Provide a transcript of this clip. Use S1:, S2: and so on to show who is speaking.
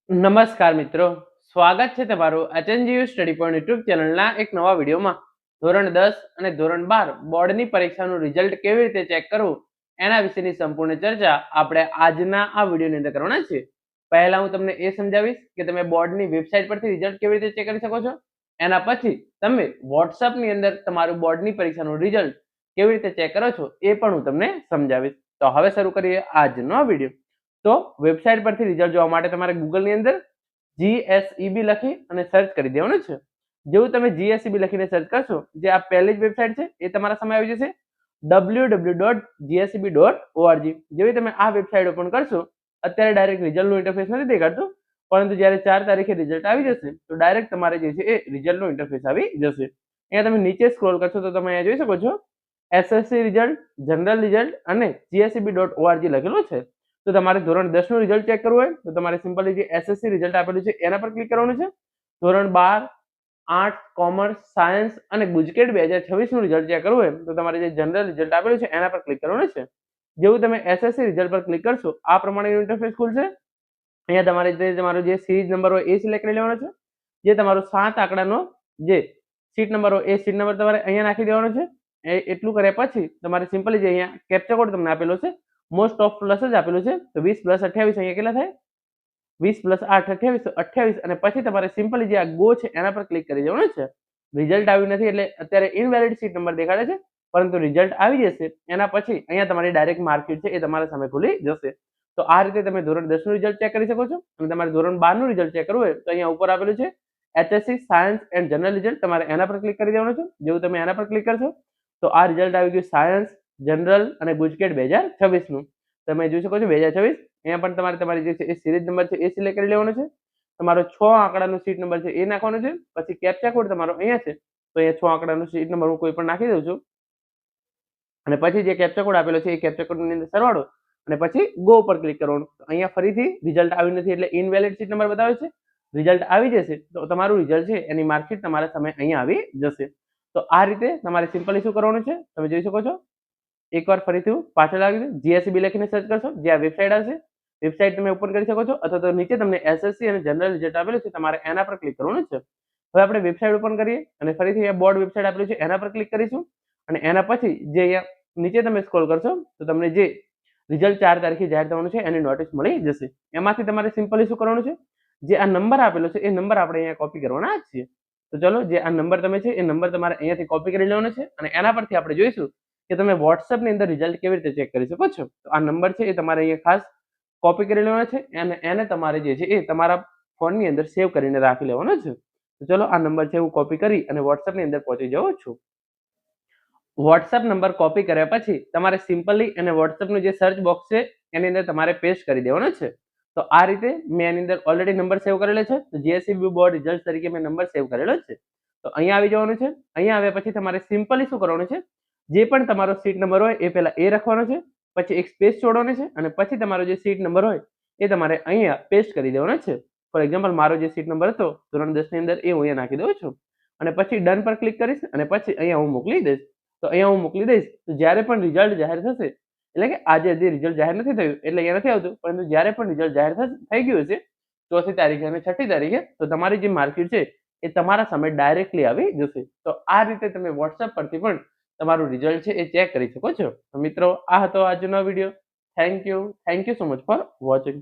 S1: નમસ્કાર મિત્રો, સ્વાગત છે તમારું એચએનજીયુ સ્ટડી પોઈન્ટ યુટ્યુબ ચેનલના એક નવા વિડીયોમાં. ધોરણ 10 અને ધોરણ 12 બોર્ડની પરીક્ષાનું રિઝલ્ટ કેવી રીતે ચેક કરવું એના વિશેની સંપૂર્ણ ચર્ચા આપણે આજના આ વિડીયોની અંદર કરવાના છીએ. પહેલા હું તમને એ સમજાવીશ કે તમે બોર્ડની વેબસાઇટ પરથી રિઝલ્ટ કેવી રીતે ચેક કરી શકો છો. એના પછી તમે વોટ્સઅપની અંદર તમારું બોર્ડની પરીક્ષાનું રિઝલ્ટ કેવી રીતે ચેક કરો છો એ પણ હું તમને સમજાવીશ. તો હવે શરૂ કરીએ આજનો વિડીયો. તો વેબસાઇટ પરથી રિઝલ્ટ જોવા માટે તમારે ગૂગલની અંદર જીએસઈબી લખી અને સર્ચ કરી દેવાનું છે. જેવું તમે જીએસઈબી લખીને સર્ચ કરશો, જે આ પહેલી જ વેબસાઇટ છે એ તમારા સામે આવી જશે, www.gseb.org. જેવી તમે આ વેબસાઇટ ઓપન કરશો, અત્યારે ડાયરેક્ટ રિઝલ્ટનું ઇન્ટરફેસ નથી દેખાડતું, પરંતુ જ્યારે 4 તારીખે રિઝલ્ટ આવી જશે તો ડાયરેક્ટ તમારે જે છે એ રિઝલ્ટનું ઇન્ટરફેસ આવી જશે. અહીંયા તમે નીચે સ્ક્રોલ કરશો તો તમે અહીંયા જોઈ શકો છો એસએસસી રિઝલ્ટ, જનરલ રિઝલ્ટ અને gseb.org લખેલું છે. તો તમારે ધોરણ 10 નું રિઝલ્ટ ચેક કરવું હોય તો તમારે સિમ્પલી જે એસએસસી રિઝલ્ટ આપેલું છે એના પર ક્લિક કરવાનું છે. ધોરણ 12, આર્ટ્સ, કોમર્સ, સાયન્સ અને ગુજકેટ 2026 નું રિઝલ્ટ ચેક કરવું હોય તો તમારે જે જનરલ રિઝલ્ટ આપેલું છે એના પર ક્લિક કરવાનું છે. જેવું તમે એસએસસી રિઝલ્ટ પર ક્લિક કરશો આ પ્રમાણેનું ઇન્ટરફેસ ખુલશે. અહીંયા તમારો જે સિરીઝ નંબર હોય એ સિલેક્ટ કરી લેવાનો છે. જે તમારો 7 આંકડાનો જે સીટ નંબર હોય એ સીટ નંબર તમારે અહીંયા નાખી દેવાનો છે. એટલું કર્યા પછી તમારે સિમ્પલી જે અહીંયા કેપ્ચા કોડ તમને આપેલો છે, મોસ્ટ ઓફ પ્લસ જ આપેલું છે, તો 20 + 28 અહીંયા કેટલા થાય, 20 + 8 28, તો 28 અને પછી તમારે સિમ્પલી જે આ ગો છે એના પર ક્લિક કરી દેવાનું છે. રિઝલ્ટ આવ્યું નથી એટલે અત્યારે ઇનવેલિડ સીટ નંબર દેખાડે છે, પરંતુ રિઝલ્ટ આવી જશે એના પછી અહીંયા તમારી ડાયરેક્ટ માર્કશીટ છે એ તમારા સામે ખુલી જશે. તો આ રીતે તમે ધોરણ 10 નું રિઝલ્ટ ચેક કરી શકો છો. અને તમારે ધોરણ 12 નું રિઝલ્ટ ચેક કરવું હોય તો અહીંયા ઉપર આપેલું છે HSC science and general result, તમારે એના પર ક્લિક કરી દેવાનું છે. જેવું તમે એના પર ક્લિક કરશો તો આ રિઝલ્ટ આવી ગયું સાયન્સ, જનરલ અને ગુજકેટ 2026 નું. તમે જોઈ શકો છો 2026. અહીંયા પણ તમારે તમારી જે છે એ સિરીઝ નંબર છે એ સિલેક્ટ કરી લેવાનો છે. તમારો 6 આંકડાનો સીટ નંબર છે એ નાખવાનો છે. પછી કેપ્ચા કોડ તમારો અહીંયા છે, તો અહીંયા 6 આંકડાનો સીટ નંબર હું કોઈ પણ નાખી દઉં છું. અને પછી જે કેપ્ચા કોડ આપેલો છે એ કેપ્ચા કોડની અંદર સરવાળો અને પછી ગો પર ક્લિક કરવાનું. અહીંયા ફરીથી રિઝલ્ટ આવ્યું નથી એટલે ઇનવેલિડ સીટ નંબર બતાવે છે. રિઝલ્ટ આવી જશે તો તમારું રિઝલ્ટ છે એની માર્કશીટ તમારા સામે અહીંયા આવી જશે. તો આ રીતે તમારે સિમ્પલી શું કરવાનું છે તમે જોઈ શકો છો. એકવાર ફરીથી હું પાછળ આવી દઉં, જીએસબી લખીને સર્ચ કરશો, જે આ વેબસાઇટ આવશે, વેબસાઇટ તમે ઓપન કરી શકો છો, અથવા તો નીચે તમને એસએસસી અને જનરલ રિઝલ્ટ આપેલું છે તમારે એના પર ક્લિક કરવાનું છે. હવે આપણે વેબસાઇટ ઓપન કરીએ અને ફરીથી અહીંયા બોર્ડ વેબસાઇટ આપેલું છે એના પર ક્લિક કરીશું. અને એના પછી જે અહીંયા નીચે તમે સ્ક્રોલ કરશો તો તમને જે રિઝલ્ટ 4 તારીખે જાહેર થવાનું છે એની નોટિસ મળી જશે. એમાંથી તમારે સિમ્પલી શું કરવાનું છે, જે આ નંબર આપેલો છે એ નંબર આપણે અહીંયા કોપી કરવાના જ છીએ. તો ચલો, જે આ નંબર તમે છે એ નંબર તમારે અહીંયાથી કોપી કરી લેવાનો છે અને એના પરથી આપણે જોઈશું કે તમે વોટ્સએપની અંદર રિઝલ્ટ કેવી રીતે ચેક કરી શકો છો. તો આ નંબર છે એ તમારે અહીંયા ખાસ કોપી કરી લેવાનો છે અને એને તમારે જે છે એ તમારા ફોનની અંદર સેવ કરીને રાખી લેવાનો છે. તો ચલો, આ નંબર છે હું કોપી કરી અને વોટ્સએપની અંદર પહોંચી જાઉં છું. વોટ્સએપ નંબર કોપી કર્યા પછી તમારે સિમ્પલી અને વોટ્સએપનું જે સર્ચ બોક્સ છે એની અંદર તમારે પેસ્ટ કરી દેવાનો છે. તો આ રીતે મેં એની અંદર ઓલરેડી નંબર સેવ કરેલો છે. તો જીએસસીબી બોર્ડ રિઝલ્ટ તરીકે મેં નંબર સેવ કરેલો છે. તો અહીંયા આવી જવાનું છે. અહીંયા આવ્યા પછી તમારે સિમ્પલી શું કરવાનું છે, જે પણ તમારો સીટ નંબર હોય એ પહેલા એ રાખવાનો છે, પછી એક સ્પેસ છોડવાનો છે અને પછી તમારો જે સીટ નંબર હોય એ તમારે અહીંયા પેસ્ટ કરી દેવાનો છે. ફોર એક્ઝામ્પલ મારો જે સીટ નંબર હતો ધોરણ 10 ની અંદર એ હું અહીંયા નાખી દઉં છું અને પછી ડન પર ક્લિક કરીશ અને પછી અહીંયા હું મોકલી દઈશ. તો અહીંયા હું મોકલી દઈશ તો જ્યારે પણ રિઝલ્ટ જાહેર થશે, એટલે કે આજે જે રિઝલ્ટ જાહેર નથી થયું એટલે અહીંયા નથી આવતું, પરંતુ જ્યારે પણ રિઝલ્ટ જાહેર થઈ ગયું હશે 4 તારીખે અને 6 તારીખે, તો તમારી જે માર્કશીટ છે એ તમારા સામે ડાયરેક્ટલી આવી જશે. તો આ રીતે તમે વોટ્સએપ પરથી પણ તમારું રિઝલ્ટ છે એ ચેક કરી શકો છો. મિત્રો, આ હતો આજનો video. Thank you so much for watching.